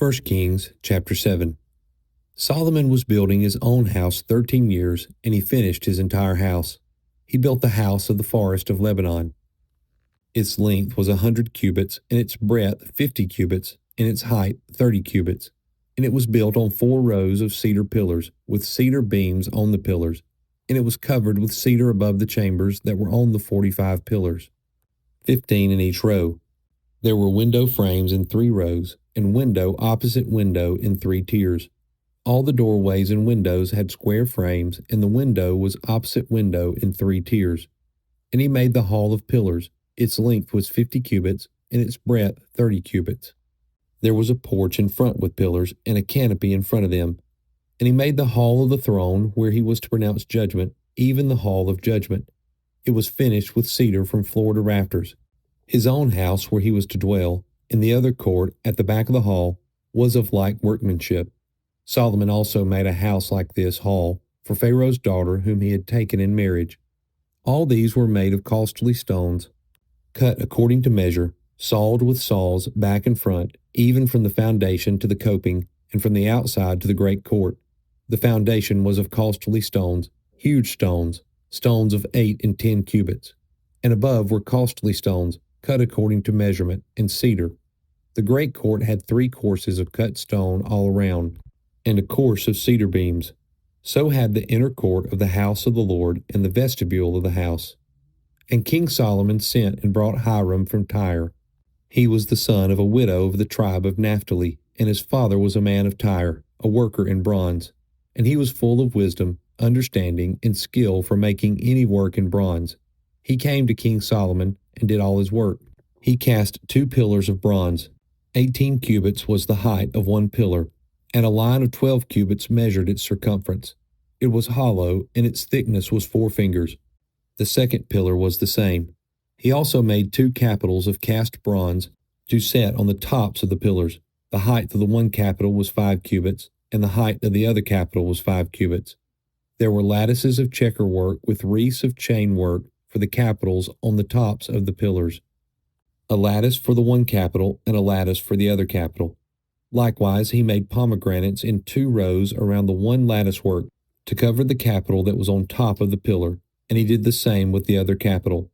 1 Kings chapter 7. Solomon was building his own house 13 years, and he finished his entire house. He built the house of the forest of Lebanon. Its length was 100 cubits, and its breadth 50 cubits, and its height 30 cubits. And it was built on 4 rows of cedar pillars, with cedar beams on the pillars, and it was covered with cedar above the chambers that were on the 45 pillars, 15 in each row. There were window frames in 3 rows, and window opposite window in 3 tiers. All the doorways and windows had square frames, and the window was opposite window in 3 tiers. And he made the hall of pillars. Its length was 50 cubits, and its breadth 30 cubits. There was a porch in front with pillars, and a canopy in front of them. And he made the hall of the throne, where he was to pronounce judgment, even the hall of judgment. It was finished with cedar from floor to rafters. His own house, where he was to dwell, in the other court at the back of the hall, was of like workmanship. Solomon also made a house like this hall for Pharaoh's daughter whom he had taken in marriage. All these were made of costly stones, cut according to measure, sawed with saws back and front, even from the foundation to the coping, and from the outside to the great court. The foundation was of costly stones, huge stones, stones of 8 and 10 cubits. And above were costly stones, cut according to measurement, and cedar. The great court had 3 courses of cut stone all around, and a course of cedar beams. So had the inner court of the house of the Lord and the vestibule of the house. And King Solomon sent and brought Hiram from Tyre. He was the son of a widow of the tribe of Naphtali, and his father was a man of Tyre, a worker in bronze. And he was full of wisdom, understanding, and skill for making any work in bronze. He came to King Solomon and did all his work. He cast 2 pillars of bronze. 18 cubits was the height of one pillar, and a line of 12 cubits measured its circumference. It was hollow, and its thickness was 4 fingers. The second pillar was the same. He also made 2 capitals of cast bronze to set on the tops of the pillars. The height of the one capital was 5 cubits, and the height of the other capital was 5 cubits. There were lattices of checker work with wreaths of chain work for the capitals on the tops of the pillars, a lattice for the one capital and a lattice for the other capital. Likewise, he made pomegranates in 2 rows around the one lattice work to cover the capital that was on top of the pillar, and he did the same with the other capital.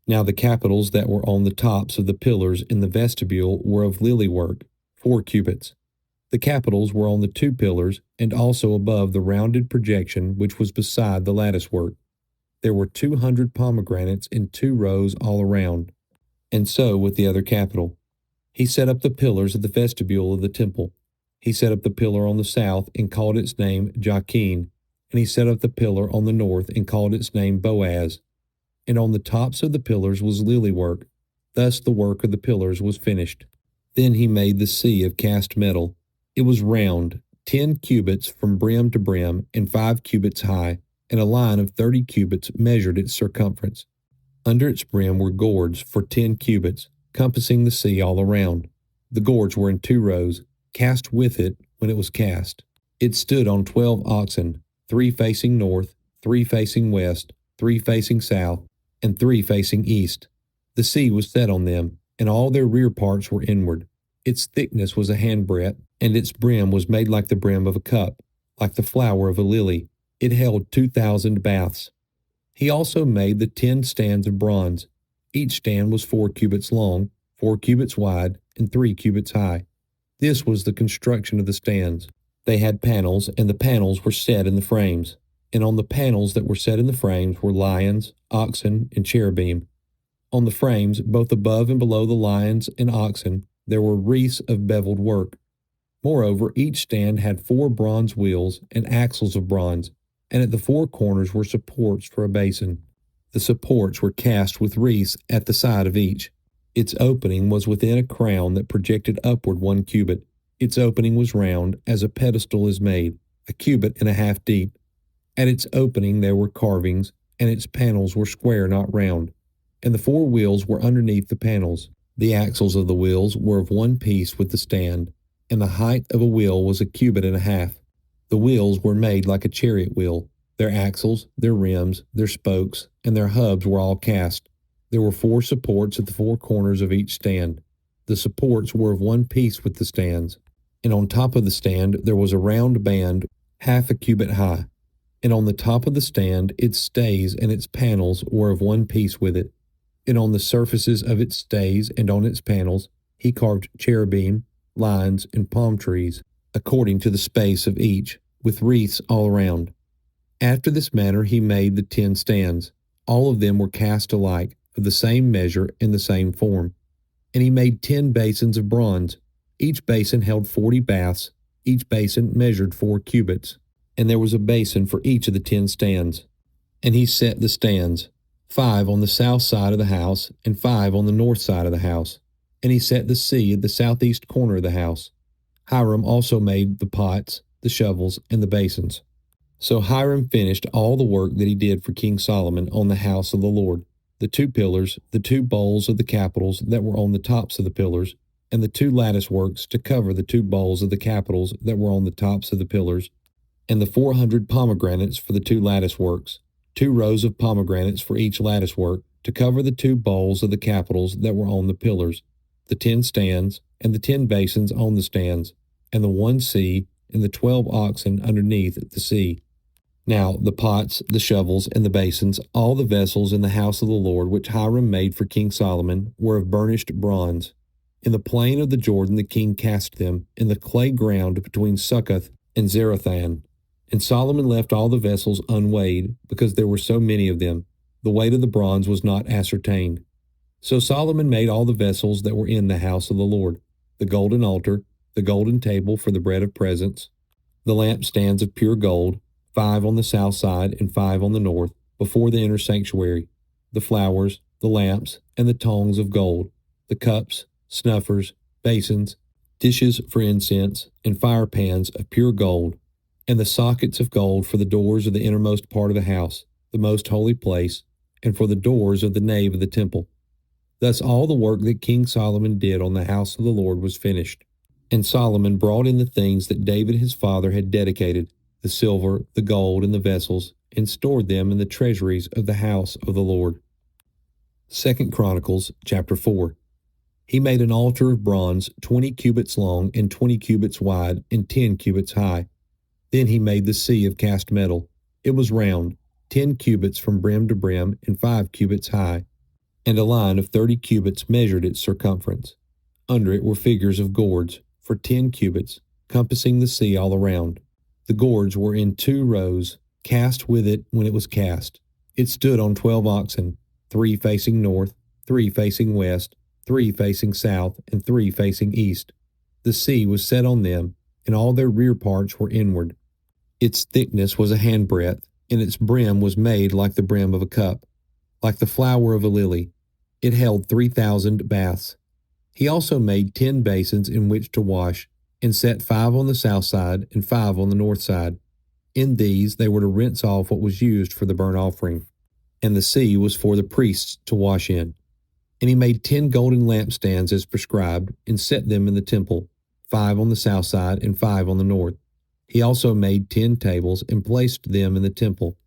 Now the capitals that were on the tops of the pillars in the vestibule were of lily work, 4 cubits. The capitals were on the 2 pillars and also above the rounded projection which was beside the lattice work. There were 200 pomegranates in 2 rows all around, and so with the other capital. He set up the pillars of the vestibule of the temple. He set up the pillar on the south and called its name Jachin, and he set up the pillar on the north and called its name Boaz. And on the tops of the pillars was lily work. Thus the work of the pillars was finished. Then he made the sea of cast metal. It was round, 10 cubits from brim to brim, and 5 cubits high, and a line of 30 cubits measured its circumference. Under its brim were gourds for 10 cubits, compassing the sea all around. The gourds were in 2 rows, cast with it when it was cast. It stood on 12 oxen, 3 facing north, 3 facing west, 3 facing south, and 3 facing east. The sea was set on them, and all their rear parts were inward. Its thickness was a handbreadth, and its brim was made like the brim of a cup, like the flower of a lily. It held 2,000 baths. He also made the 10 stands of bronze. Each stand was 4 cubits long, 4 cubits wide, and 3 cubits high. This was the construction of the stands. They had panels, and the panels were set in the frames. And on the panels that were set in the frames were lions, oxen, and cherubim. On the frames, both above and below the lions and oxen, there were wreaths of beveled work. Moreover, each stand had 4 bronze wheels and axles of bronze, and at the 4 corners were supports for a basin. The supports were cast with wreaths at the side of each. Its opening was within a crown that projected upward 1 cubit. Its opening was round, as a pedestal is made, 1.5 cubits deep. At its opening there were carvings, and its panels were square, not round. And the 4 wheels were underneath the panels. The axles of the wheels were of one piece with the stand, and the height of a wheel was 1.5 cubits. The wheels were made like a chariot wheel. Their axles, their rims, their spokes, and their hubs were all cast. There were 4 supports at the 4 corners of each stand. The supports were of one piece with the stands. And on top of the stand there was a round band half a cubit high. And on the top of the stand its stays and its panels were of one piece with it. And on the surfaces of its stays and on its panels he carved cherubim, lions, and palm trees, according to the space of each, with wreaths all around. After this manner he made the 10 stands. All of them were cast alike, of the same measure and the same form. And he made 10 basins of bronze. Each basin held 40 baths. Each basin measured 4 cubits. And there was a basin for each of the 10 stands. And he set the stands, 5 on the south side of the house, and 5 on the north side of the house. And he set the sea at the southeast corner of the house. Hiram also made the pots, the shovels, and the basins. So Hiram finished all the work that he did for King Solomon on the house of the Lord, the 2 pillars, the 2 bowls of the capitals that were on the tops of the pillars, and the 2 lattice works to cover the 2 bowls of the capitals that were on the tops of the pillars, and the 400 pomegranates for the 2 lattice works, 2 rows of pomegranates for each lattice work to cover the 2 bowls of the capitals that were on the pillars, the 10 stands, and the 10 basins on the stands, and the 1 sea, and the 12 oxen underneath the sea. Now the pots, the shovels, and the basins, all the vessels in the house of the Lord which Hiram made for King Solomon, were of burnished bronze. In the plain of the Jordan the king cast them, in the clay ground between Succoth and Zarethan. And Solomon left all the vessels unweighed, because there were so many of them. The weight of the bronze was not ascertained. So Solomon made all the vessels that were in the house of the Lord, the golden altar, the golden table for the bread of presence, the lampstands of pure gold, 5 on the south side and 5 on the north, before the inner sanctuary, the flowers, the lamps, and the tongs of gold, the cups, snuffers, basins, dishes for incense, and fire pans of pure gold, and the sockets of gold for the doors of the innermost part of the house, the most holy place, and for the doors of the nave of the temple. Thus all the work that King Solomon did on the house of the Lord was finished. And Solomon brought in the things that David his father had dedicated, the silver, the gold, and the vessels, and stored them in the treasuries of the house of the Lord. 2 Chronicles chapter 4. He made an altar of bronze 20 cubits long and 20 cubits wide and 10 cubits high. Then he made the sea of cast metal. It was round, 10 cubits from brim to brim and 5 cubits high, and a line of 30 cubits measured its circumference. Under it were figures of gourds for 10 cubits, compassing the sea all around. The gourds were in 2 rows, cast with it when it was cast. It stood on 12 oxen, 3 facing north, 3 facing west, 3 facing south, and 3 facing east. The sea was set on them, and all their rear parts were inward. Its thickness was a handbreadth, and its brim was made like the brim of a cup, like the flower of a lily. It held 3,000 baths. He also made 10 basins in which to wash, and set 5 on the south side and 5 on the north side. In these they were to rinse off what was used for the burnt offering, and the sea was for the priests to wash in. And he made 10 golden lampstands as prescribed, and set them in the temple, 5 on the south side and 5 on the north. He also made 10 tables, and placed them in the temple,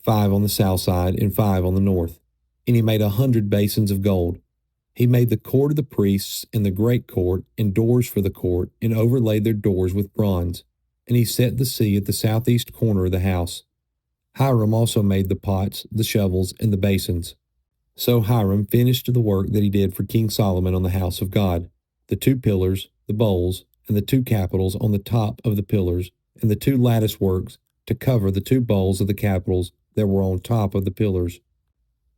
5 on the south side and 5 on the north. And he made 100 basins of gold. He made the court of the priests and the great court and doors for the court, and overlaid their doors with bronze. And he set the sea at the southeast corner of the house. Hiram also made the pots, the shovels, and the basins. So Hiram finished the work that he did for King Solomon on the house of God, the 2 pillars, the bowls, and the 2 capitals on the top of the pillars, and the 2 lattice works to cover the 2 bowls of the capitals that were on top of the pillars,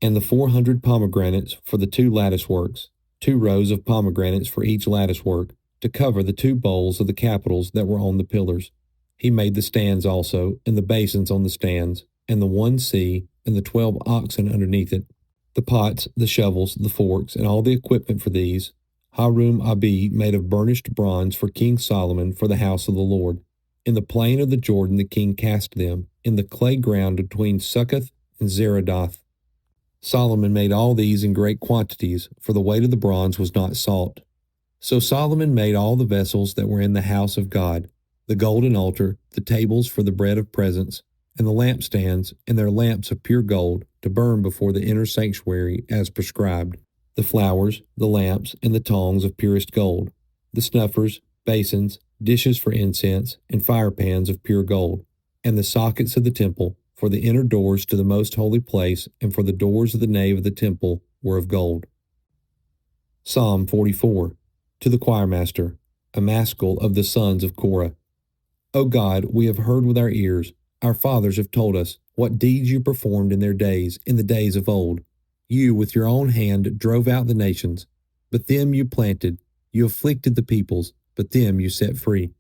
and the 400 pomegranates for the 2 lattice works, 2 rows of pomegranates for each lattice work, to cover the 2 bowls of the capitals that were on the pillars. He made the stands also, and the basins on the stands, and the 1 sea, and the 12 oxen underneath it, the pots, the shovels, the forks, and all the equipment for these, Harum-Abi made of burnished bronze for King Solomon for the house of the Lord. In the plain of the Jordan the king cast them, in the clay ground between Succoth and Zeradoth. Solomon made all these in great quantities, for the weight of the bronze was not salt. So Solomon made all the vessels that were in the house of God, the golden altar, the tables for the bread of presence, and the lampstands, and their lamps of pure gold, to burn before the inner sanctuary as prescribed, the flowers, the lamps, and the tongs of purest gold, the snuffers, basins, dishes for incense, and fire pans of pure gold, and the sockets of the temple, for the inner doors to the most holy place, and for the doors of the nave of the temple were of gold. Psalm 44. To the choirmaster, a maskil of the sons of Korah. O God, we have heard with our ears, our fathers have told us, what deeds you performed in their days, in the days of old. You with your own hand drove out the nations, but them you planted. You afflicted the peoples, but them you set free.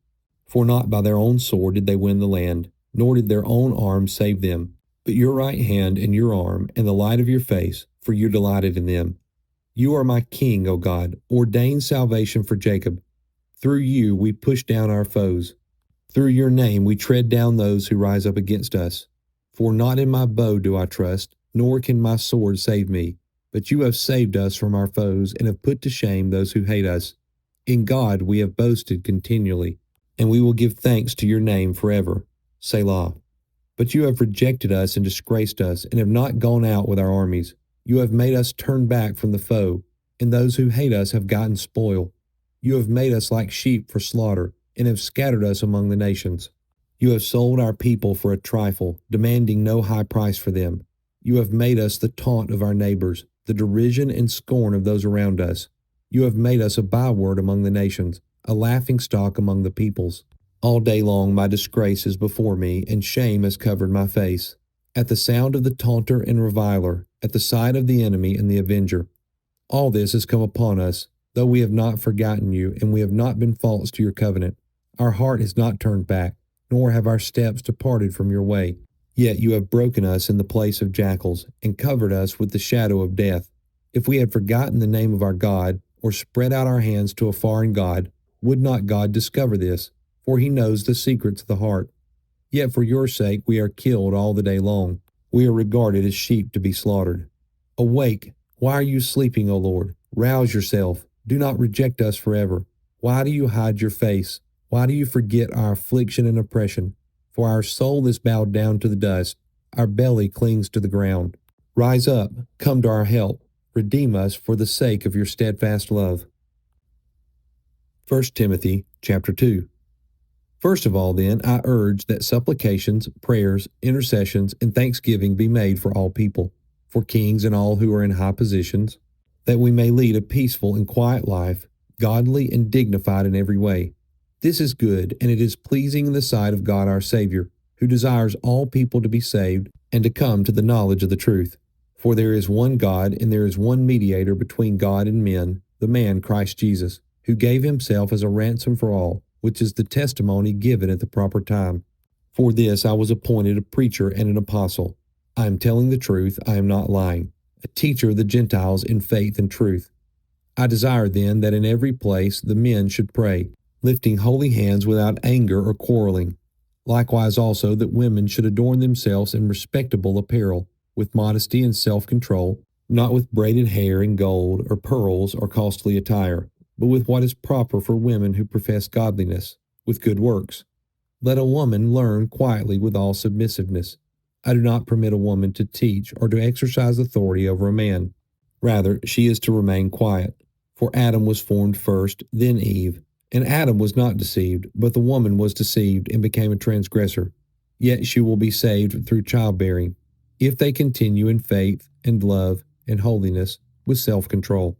For not by their own sword did they win the land, nor did their own arm save them, but your right hand and your arm and the light of your face, for you delighted in them. You are my king, O God, ordain salvation for Jacob. Through you we push down our foes. Through your name we tread down those who rise up against us. For not in my bow do I trust, nor can my sword save me. But you have saved us from our foes, and have put to shame those who hate us. In God we have boasted continually, and we will give thanks to your name forever. Selah. But you have rejected us and disgraced us, and have not gone out with our armies. You have made us turn back from the foe, and those who hate us have gotten spoil. You have made us like sheep for slaughter, and have scattered us among the nations. You have sold our people for a trifle, demanding no high price for them. You have made us the taunt of our neighbors, the derision and scorn of those around us. You have made us a byword among the nations, a laughingstock among the peoples. All day long my disgrace is before me, and shame has covered my face. At the sound of the taunter and reviler, at the sight of the enemy and the avenger. All this has come upon us, though we have not forgotten you, and we have not been false to your covenant. Our heart has not turned back, nor have our steps departed from your way. Yet you have broken us in the place of jackals, and covered us with the shadow of death. If we had forgotten the name of our God, or spread out our hands to a foreign god, would not God discover this? For he knows the secrets of the heart. Yet for your sake we are killed all the day long. We are regarded as sheep to be slaughtered. Awake! Why are you sleeping, O Lord? Rouse yourself. Do not reject us forever. Why do you hide your face? Why do you forget our affliction and oppression? For our soul is bowed down to the dust. Our belly clings to the ground. Rise up, come to our help. Redeem us for the sake of your steadfast love. 1 Timothy chapter 2. First of all, then, I urge that supplications, prayers, intercessions, and thanksgiving be made for all people, for kings and all who are in high positions, that we may lead a peaceful and quiet life, godly and dignified in every way. This is good, and it is pleasing in the sight of God our Savior, who desires all people to be saved and to come to the knowledge of the truth. For there is one God, and there is one mediator between God and men, the man Christ Jesus, who gave himself as a ransom for all, which is the testimony given at the proper time. For this I was appointed a preacher and an apostle. I am telling the truth, I am not lying, a teacher of the Gentiles in faith and truth. I desire then that in every place the men should pray, lifting holy hands without anger or quarreling. Likewise also that women should adorn themselves in respectable apparel, with modesty and self-control, not with braided hair and gold or pearls or costly attire, but with what is proper for women who profess godliness, with good works. Let a woman learn quietly with all submissiveness. I do not permit a woman to teach or to exercise authority over a man. Rather, she is to remain quiet. For Adam was formed first, then Eve. And Adam was not deceived, but the woman was deceived and became a transgressor. Yet she will be saved through childbearing, if they continue in faith and love and holiness with self-control.